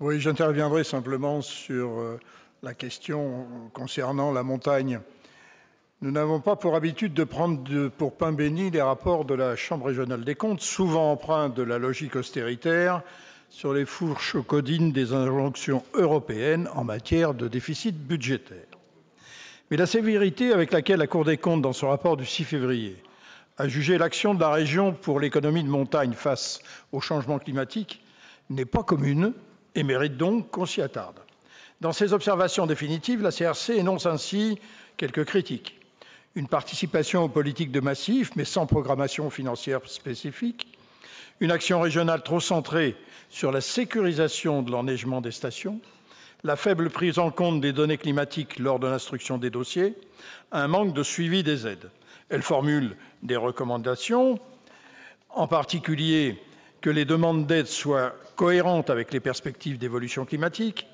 Oui, j'interviendrai simplement sur la question concernant la montagne. Nous n'avons pas pour habitude de prendre pour pain béni les rapports de la Chambre régionale des comptes, souvent empreints de la logique austéritaire, sur les fourches codines des injonctions européennes en matière de déficit budgétaire. Mais la sévérité avec laquelle la Cour des comptes, dans son rapport du 6 février, a jugé l'action de la région pour l'économie de montagne face au changement climatique n'est pas commune et mérite donc qu'on s'y attarde. Dans ses observations définitives, la CRC énonce ainsi quelques critiques. Une participation aux politiques de massif, mais sans programmation financière spécifique. Une action régionale trop centrée sur la sécurisation de l'enneigement des stations. La faible prise en compte des données climatiques lors de l'instruction des dossiers. Un manque de suivi des aides. Elle formule des recommandations, en particulier que les demandes d'aide soient cohérentes avec les perspectives d'évolution climatique,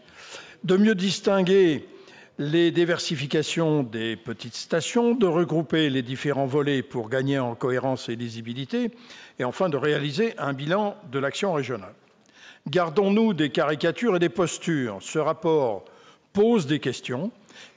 de mieux distinguer les diversifications des petites stations, de regrouper les différents volets pour gagner en cohérence et lisibilité, et enfin de réaliser un bilan de l'action régionale. Gardons-nous des caricatures et des postures. Ce rapport pose des questions.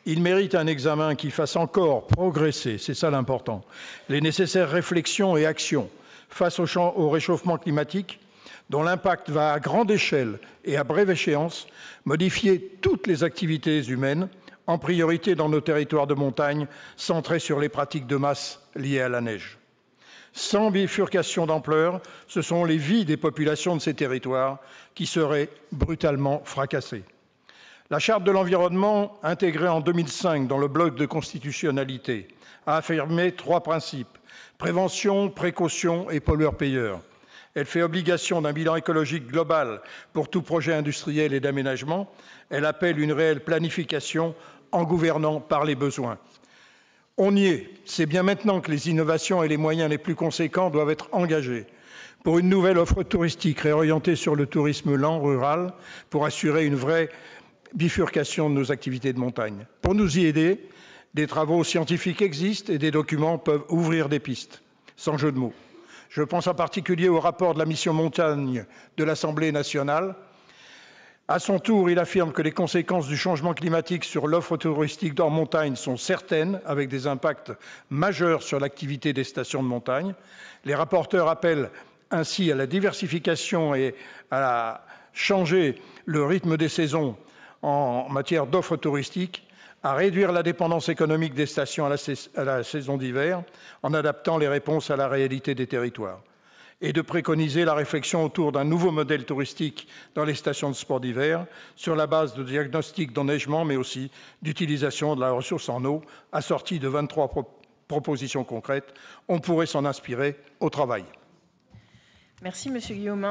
Il mérite un examen qui fasse encore progresser, c'est ça l'important, les nécessaires réflexions et actions face au réchauffement climatique, dont l'impact va à grande échelle et à brève échéance modifier toutes les activités humaines, en priorité dans nos territoires de montagne, centrés sur les pratiques de masse liées à la neige. Sans bifurcation d'ampleur, ce sont les vies des populations de ces territoires qui seraient brutalement fracassées. La Charte de l'environnement, intégrée en 2005 dans le bloc de constitutionnalité, a affirmé 3 principes: prévention, précaution et pollueur-payeur. Elle fait obligation d'un bilan écologique global pour tout projet industriel et d'aménagement. Elle appelle une réelle planification en gouvernant par les besoins. On y est. C'est bien maintenant que les innovations et les moyens les plus conséquents doivent être engagés pour une nouvelle offre touristique réorientée sur le tourisme lent rural, pour assurer une vraie bifurcation de nos activités de montagne. Pour nous y aider, des travaux scientifiques existent et des documents peuvent ouvrir des pistes, sans jeu de mots. Je pense en particulier au rapport de la mission montagne de l'Assemblée nationale. À son tour, il affirme que les conséquences du changement climatique sur l'offre touristique en montagne sont certaines, avec des impacts majeurs sur l'activité des stations de montagne. Les rapporteurs appellent ainsi à la diversification et à changer le rythme des saisons en matière d'offres touristiques, à réduire la dépendance économique des stations à la saison d'hiver, en adaptant les réponses à la réalité des territoires, et de préconiser la réflexion autour d'un nouveau modèle touristique dans les stations de sport d'hiver, sur la base de diagnostics d'enneigement, mais aussi d'utilisation de la ressource en eau, assortie de 23 propositions concrètes. On pourrait s'en inspirer au travail. Merci, Monsieur Guillaumin.